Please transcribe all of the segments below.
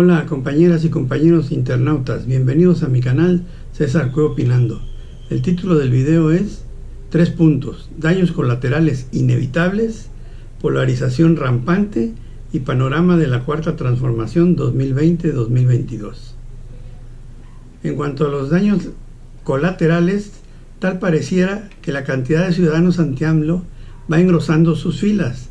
Hola compañeras y compañeros internautas, bienvenidos a mi canal César Cue Opinando. El título del video es 3 puntos, daños colaterales inevitables, polarización rampante y panorama de la Cuarta Transformación 2020-2022. En cuanto a los daños colaterales, tal pareciera que la cantidad de ciudadanos anti-AMLO va engrosando sus filas,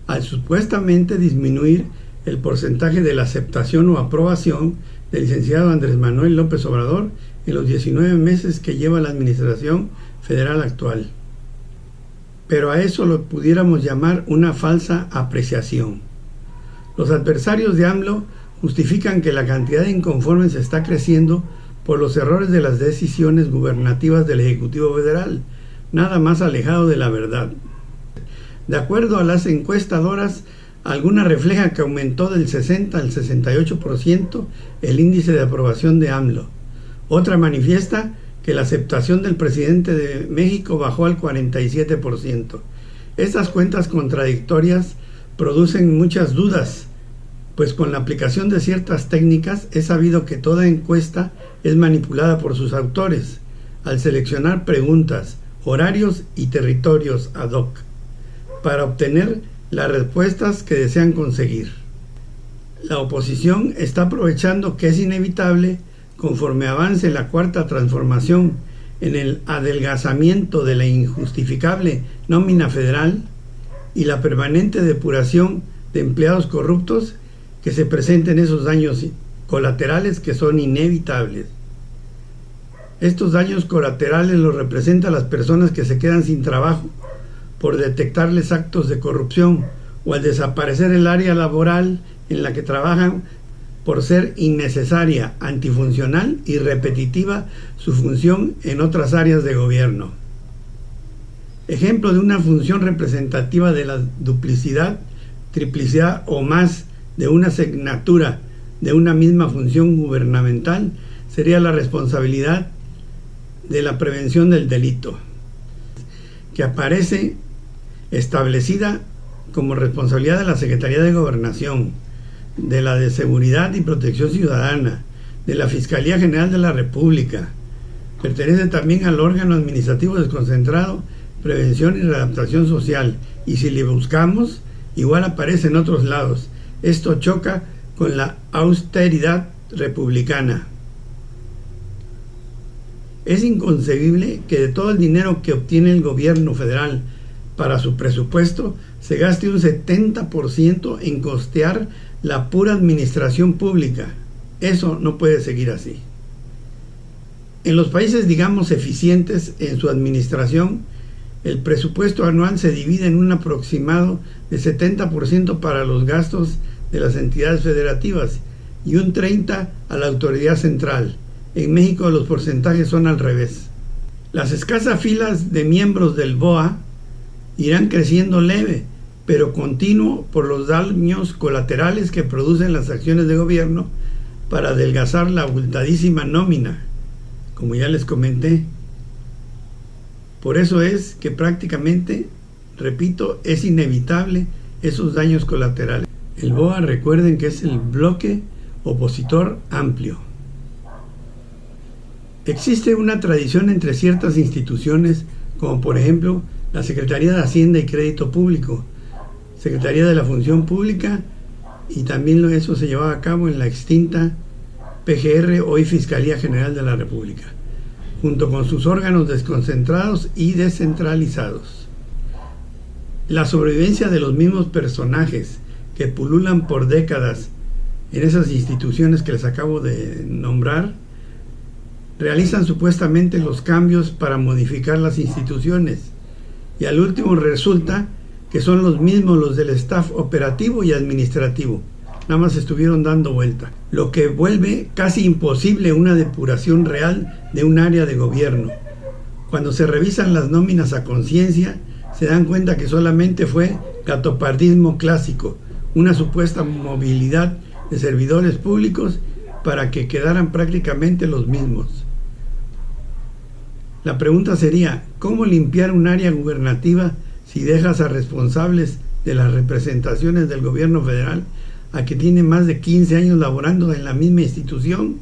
al supuestamente disminuir el porcentaje de la aceptación o aprobación del licenciado Andrés Manuel López Obrador en los 19 meses que lleva la administración federal actual. Pero a eso lo pudiéramos llamar una falsa apreciación. Los adversarios de AMLO justifican que la cantidad de inconformes está creciendo por los errores de las decisiones gubernativas del Ejecutivo Federal, nada más alejado de la verdad. De acuerdo a las encuestadoras, alguna refleja que aumentó del 60 al 68% el índice de aprobación de AMLO. Otra manifiesta que la aceptación del presidente de México bajó al 47%. Estas cuentas contradictorias producen muchas dudas, pues con la aplicación de ciertas técnicas es sabido que toda encuesta es manipulada por sus autores, al seleccionar preguntas, horarios y territorios ad hoc, para obtener las respuestas que desean conseguir. La oposición está aprovechando que es inevitable, conforme avance la Cuarta Transformación en el adelgazamiento de la injustificable nómina federal y la permanente depuración de empleados corruptos, que se presenten esos daños colaterales que son inevitables. Estos daños colaterales los representan las personas que se quedan sin trabajo por detectarles actos de corrupción o al desaparecer el área laboral en la que trabajan por ser innecesaria, antifuncional y repetitiva su función en otras áreas de gobierno. Ejemplo de una función representativa de la duplicidad, triplicidad o más de una asignatura de una misma función gubernamental sería la responsabilidad de la prevención del delito, que aparece establecida como responsabilidad de la Secretaría de Gobernación, de la de Seguridad y Protección Ciudadana, de la Fiscalía General de la República. Pertenece también al órgano administrativo desconcentrado, Prevención y Readaptación Social, y si le buscamos, igual aparece en otros lados. Esto choca con la austeridad republicana. Es inconcebible que de todo el dinero que obtiene el gobierno federal para su presupuesto, se gaste un 70% en costear la pura administración pública. Eso no puede seguir así. En los países, digamos, eficientes en su administración, el presupuesto anual se divide en un aproximado de 70% para los gastos de las entidades federativas y un 30% a la autoridad central. En México los porcentajes son al revés. Las escasas filas de miembros del BOA irán creciendo leve, pero continuo por los daños colaterales que producen las acciones de gobierno para adelgazar la abultadísima nómina, como ya les comenté. Por eso es que prácticamente, repito, es inevitable esos daños colaterales. El BOA, recuerden que es el bloque opositor amplio. Existe una tradición entre ciertas instituciones, como por ejemplo la Secretaría de Hacienda y Crédito Público, Secretaría de la Función Pública, y también eso se llevaba a cabo en la extinta PGR, hoy Fiscalía General de la República, junto con sus órganos desconcentrados y descentralizados. La sobrevivencia de los mismos personajes que pululan por décadas en esas instituciones que les acabo de nombrar, realizan supuestamente los cambios para modificar las instituciones, y al último resulta que son los mismos los del staff operativo y administrativo, nada más estuvieron dando vuelta, lo que vuelve casi imposible una depuración real de un área de gobierno. Cuando se revisan las nóminas a conciencia, se dan cuenta que solamente fue gatopardismo clásico, una supuesta movilidad de servidores públicos para que quedaran prácticamente los mismos. La pregunta sería, ¿cómo limpiar un área gubernativa si dejas a responsables de las representaciones del gobierno federal a que tiene más de 15 años laborando en la misma institución.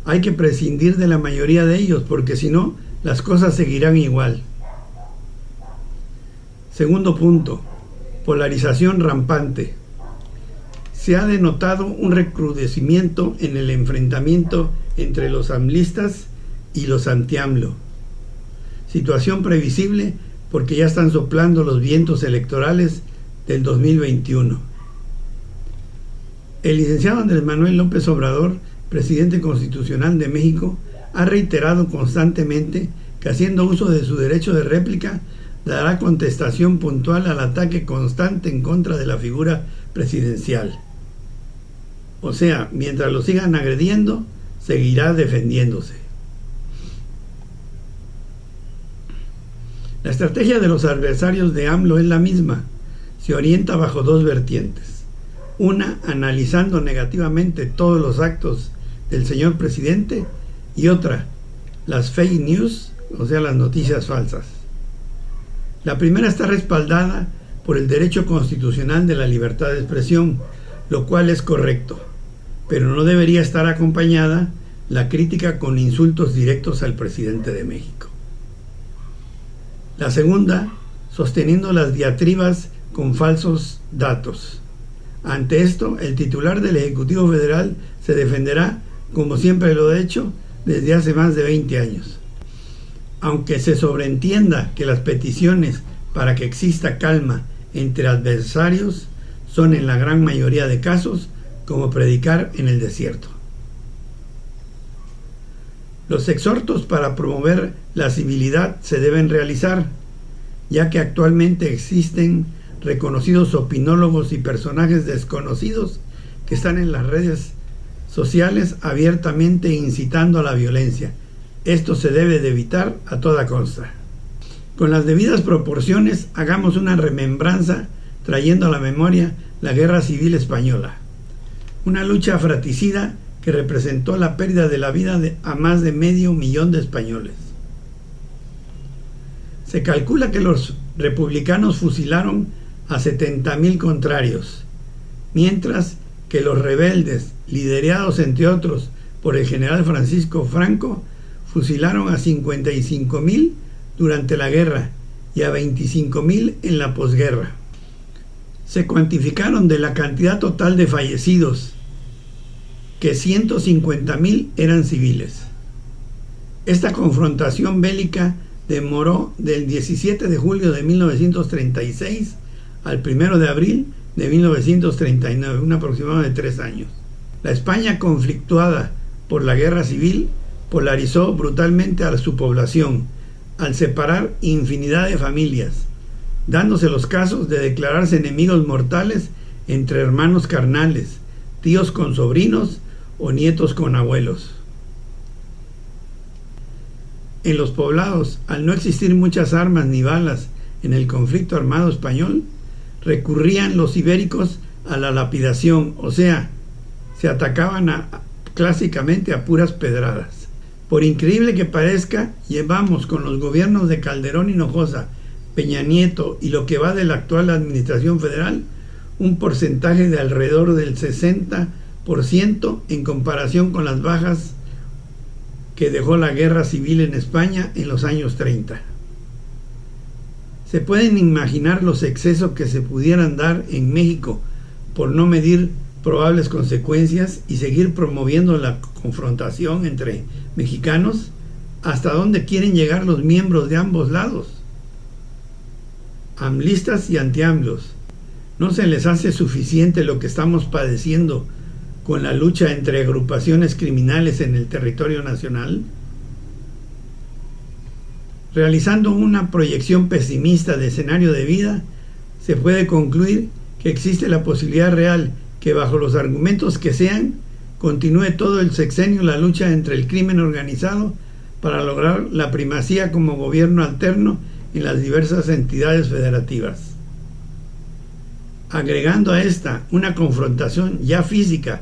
Hay que prescindir de la mayoría de ellos, porque si no, las cosas seguirán igual. Segundo punto, polarización rampante. Se ha denotado un recrudecimiento en el enfrentamiento entre los amlistas y los anti-AMLO. Situación previsible porque ya están soplando los vientos electorales del 2021. El licenciado Andrés Manuel López Obrador, presidente constitucional de México, ha reiterado constantemente que, haciendo uso de su derecho de réplica, dará contestación puntual al ataque constante en contra de la figura presidencial. O sea, mientras lo sigan agrediendo, seguirá defendiéndose. La estrategia de los adversarios de AMLO es la misma. Se orienta bajo dos vertientes. Una, analizando negativamente todos los actos del señor presidente, y otra, las fake news, o sea, las noticias falsas. La primera está respaldada por el derecho constitucional de la libertad de expresión, lo cual es correcto, pero no debería estar acompañada la crítica con insultos directos al presidente de México. La segunda, sosteniendo las diatribas con falsos datos. Ante esto, el titular del Ejecutivo Federal se defenderá, como siempre lo ha hecho, desde hace más de 20 años. Aunque se sobreentienda que las peticiones para que exista calma entre adversarios son en la gran mayoría de casos como predicar en el desierto. Los exhortos para promover la civilidad se deben realizar, ya que actualmente existen reconocidos opinólogos y personajes desconocidos que están en las redes sociales abiertamente incitando a la violencia. Esto se debe de evitar a toda costa. Con las debidas proporciones, hagamos una remembranza trayendo a la memoria la Guerra Civil Española, una lucha fratricida que representó la pérdida de la vida a más de 500,000 de españoles. Se calcula que los republicanos fusilaron a 70,000 contrarios, mientras que los rebeldes, liderados entre otros por el general Francisco Franco, fusilaron a 55,000 durante la guerra y a 25,000 en la posguerra. Se cuantificaron de la cantidad total de fallecidos que 150,000 eran civiles. Esta confrontación bélica demoró del 17 de julio de 1936 al 1 de abril de 1939, un aproximado de 3 años. La España conflictuada por la guerra civil polarizó brutalmente a su población al separar infinidad de familias, dándose los casos de declararse enemigos mortales entre hermanos carnales, tíos con sobrinos o nietos con abuelos. En los poblados, al no existir muchas armas ni balas en el conflicto armado español, recurrían los ibéricos a la lapidación, o sea, se atacaban clásicamente a puras pedradas. Por increíble que parezca, llevamos con los gobiernos de Calderón Hinojosa, Peña Nieto y lo que va de la actual administración federal, un porcentaje de alrededor del 60% en comparación con las bajas que dejó la guerra civil en España en los años 30. Se pueden imaginar los excesos que se pudieran dar en México por no medir probables consecuencias y seguir promoviendo la confrontación entre mexicanos. ¿Hasta dónde quieren llegar los miembros de ambos lados? Amlistas y anti-AMLOs. ¿No se les hace suficiente lo que estamos padeciendo con la lucha entre agrupaciones criminales en el territorio nacional? Realizando una proyección pesimista de escenario de vida, se puede concluir que existe la posibilidad real que, bajo los argumentos que sean, continúe todo el sexenio la lucha entre el crimen organizado para lograr la primacía como gobierno alterno en las diversas entidades federativas. Agregando a esta una confrontación ya física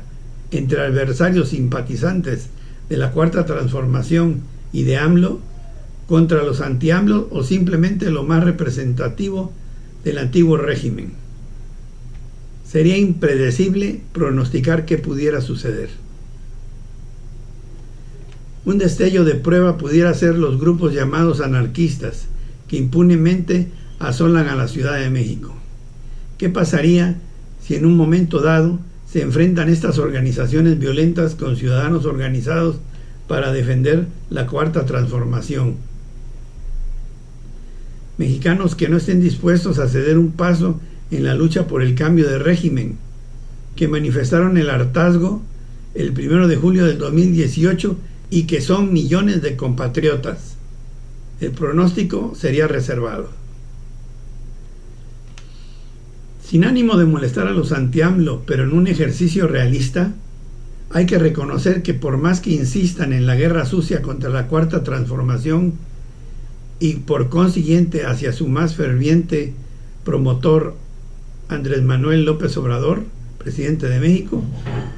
entre adversarios simpatizantes de la Cuarta Transformación y de AMLO contra los anti-AMLO, o simplemente lo más representativo del antiguo régimen. Sería impredecible pronosticar qué pudiera suceder. Un destello de prueba pudiera ser los grupos llamados anarquistas, que impunemente asolan a la Ciudad de México. ¿Qué pasaría si en un momento dado se enfrentan estas organizaciones violentas con ciudadanos organizados para defender la Cuarta Transformación? Mexicanos que no estén dispuestos a ceder un paso en la lucha por el cambio de régimen, que manifestaron el hartazgo el 1 de julio del 2018 y que son millones de compatriotas. El pronóstico sería reservado. Sin ánimo de molestar a los anti-AMLO, pero en un ejercicio realista, hay que reconocer que por más que insistan en la guerra sucia contra la Cuarta Transformación y por consiguiente hacia su más ferviente promotor Andrés Manuel López Obrador, presidente de México,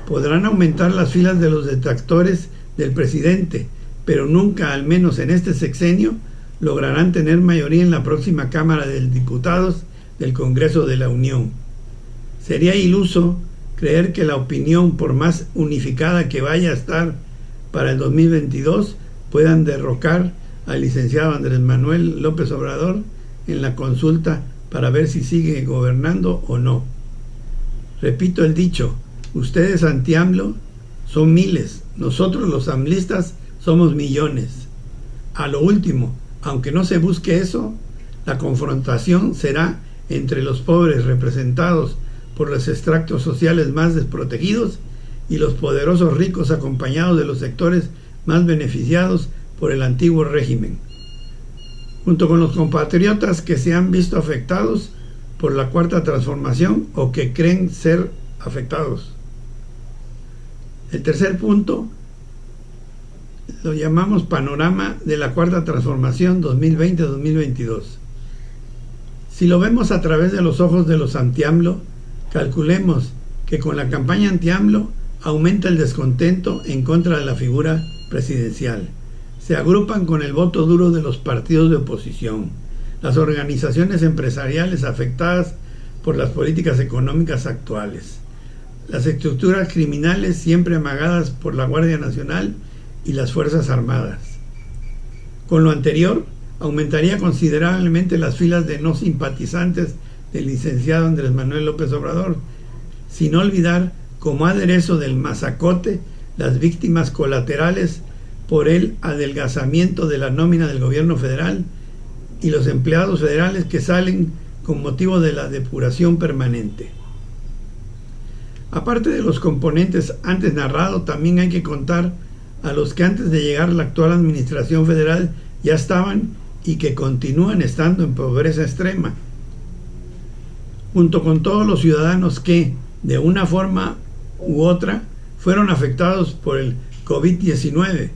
podrán aumentar las filas de los detractores del presidente, pero nunca, al menos en este sexenio, lograrán tener mayoría en la próxima Cámara de Diputados del Congreso de la Unión. Sería iluso creer que la opinión, por más unificada que vaya a estar para el 2022, puedan derrocar al licenciado Andrés Manuel López Obrador en la consulta para ver si sigue gobernando o no. Repito el dicho, ustedes anti-AMLO son miles, nosotros los amlistas somos millones. A lo último, aunque no se busque eso, la confrontación será entre los pobres representados por los extractos sociales más desprotegidos y los poderosos ricos acompañados de los sectores más beneficiados por el antiguo régimen, junto con los compatriotas que se han visto afectados por la Cuarta Transformación o que creen ser afectados. El tercer punto lo llamamos panorama de la Cuarta Transformación 2020-2022. Si lo vemos a través de los ojos de los anti-AMLO, calculemos que con la campaña anti-AMLO aumenta el descontento en contra de la figura presidencial. Se agrupan con el voto duro de los partidos de oposición, las organizaciones empresariales afectadas por las políticas económicas actuales, las estructuras criminales siempre amagadas por la Guardia Nacional y las Fuerzas Armadas. Con lo anterior, aumentaría considerablemente las filas de no simpatizantes del licenciado Andrés Manuel López Obrador, sin olvidar como aderezo del masacote las víctimas colaterales por el adelgazamiento de la nómina del gobierno federal y los empleados federales que salen con motivo de la depuración permanente. Aparte de los componentes antes narrados, también hay que contar a los que antes de llegar a la actual administración federal ya estaban y que continúan estando en pobreza extrema, junto con todos los ciudadanos que, de una forma u otra, fueron afectados por el COVID-19,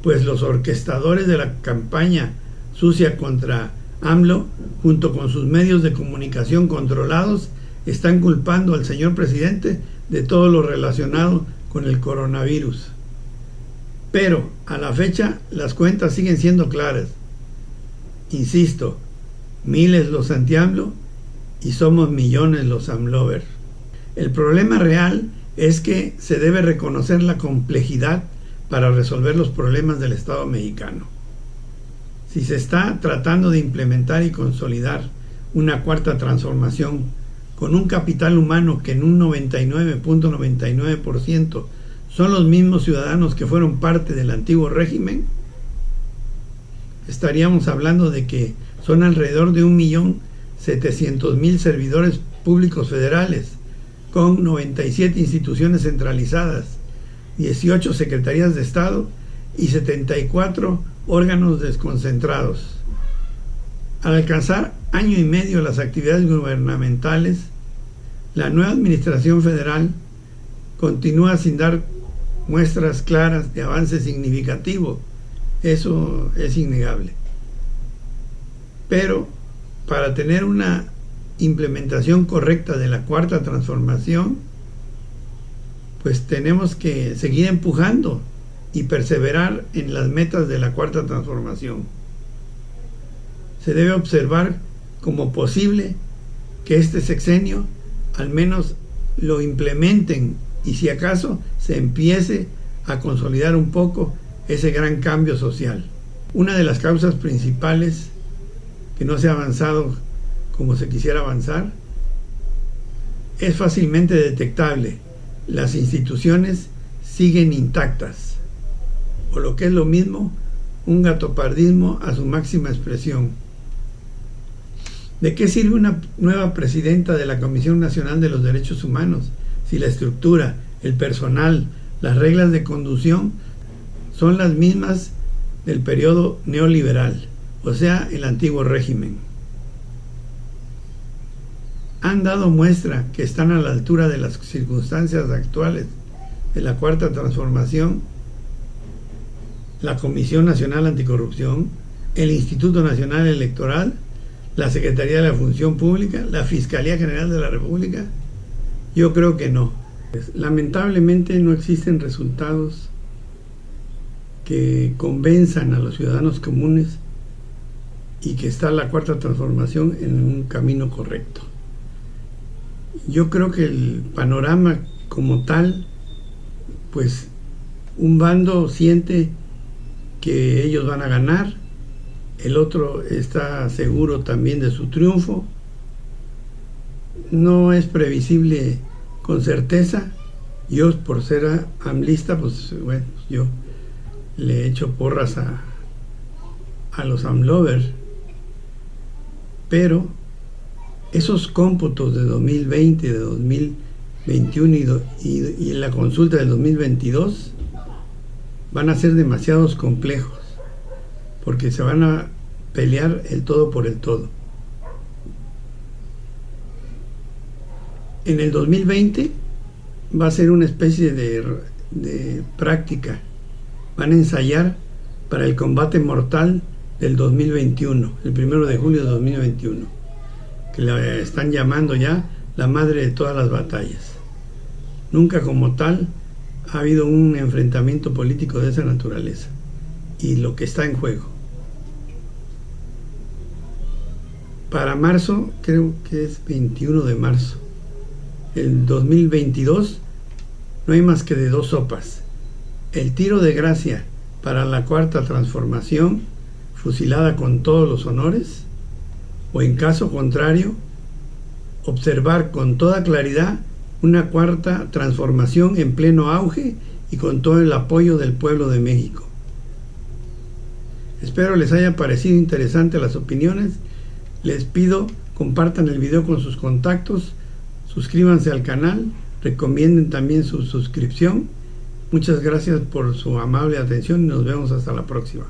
pues los orquestadores de la campaña sucia contra AMLO, junto con sus medios de comunicación controlados, están culpando al señor presidente de todo lo relacionado con el coronavirus. Pero a la fecha las cuentas siguen siendo claras. Insisto, miles los anti-AMLO y somos millones los AMLovers. El problema real es que se debe reconocer la complejidad para resolver los problemas del Estado mexicano. Si se está tratando de implementar y consolidar una cuarta transformación con un capital humano que en un 99.99% son los mismos ciudadanos que fueron parte del antiguo régimen, estaríamos hablando de que son alrededor de 1.700.000 servidores públicos federales, con 97 instituciones centralizadas, 18 secretarías de Estado y 74 órganos desconcentrados. Al alcanzar año y medio las actividades gubernamentales, la nueva administración federal continúa sin dar muestras claras de avance significativo. Eso es innegable. Pero para tener una implementación correcta de la cuarta transformación, pues tenemos que seguir empujando y perseverar en las metas de la cuarta transformación. Se debe observar como posible que este sexenio, al menos lo implementen y si acaso se empiece a consolidar un poco ese gran cambio social. Una de las causas principales que no se ha avanzado como se quisiera avanzar es fácilmente detectable. Las instituciones siguen intactas, o lo que es lo mismo, un gatopardismo a su máxima expresión. ¿De qué sirve una nueva presidenta de la Comisión Nacional de los Derechos Humanos si la estructura, el personal, las reglas de conducción son las mismas del periodo neoliberal, o sea, el antiguo régimen? Han dado muestra que están a la altura de las circunstancias actuales de la Cuarta Transformación, la Comisión Nacional Anticorrupción, el Instituto Nacional Electoral, la Secretaría de la Función Pública, la Fiscalía General de la República. Yo creo que no. Lamentablemente no existen resultados que convenzan a los ciudadanos comunes y que está la Cuarta Transformación en un camino correcto. Yo creo que el panorama como tal, pues un bando siente que ellos van a ganar, el otro está seguro también de su triunfo. No es previsible con certeza. Yo, por ser amlista, pues bueno, yo le echo porras a los amlovers, pero esos cómputos de 2020, de 2021 y la consulta del 2022 van a ser demasiados complejos, porque se van a pelear el todo por el todo. En el 2020 va a ser una especie de práctica. Van a ensayar para el combate mortal del 2021, el 1 de julio de 2021, que la están llamando ya la madre de todas las batallas. Nunca como tal ha habido un enfrentamiento político de esa naturaleza y lo que está en juego. Para marzo, creo que es 21 de marzo, el 2022, no hay más que de dos sopas: el tiro de gracia para la Cuarta Transformación, fusilada con todos los honores, o en caso contrario, observar con toda claridad una Cuarta Transformación en pleno auge y con todo el apoyo del pueblo de México. Espero les haya parecido interesante las opiniones. Les pido compartan el video con sus contactos, suscríbanse al canal, recomienden también su suscripción. Muchas gracias por su amable atención y nos vemos hasta la próxima.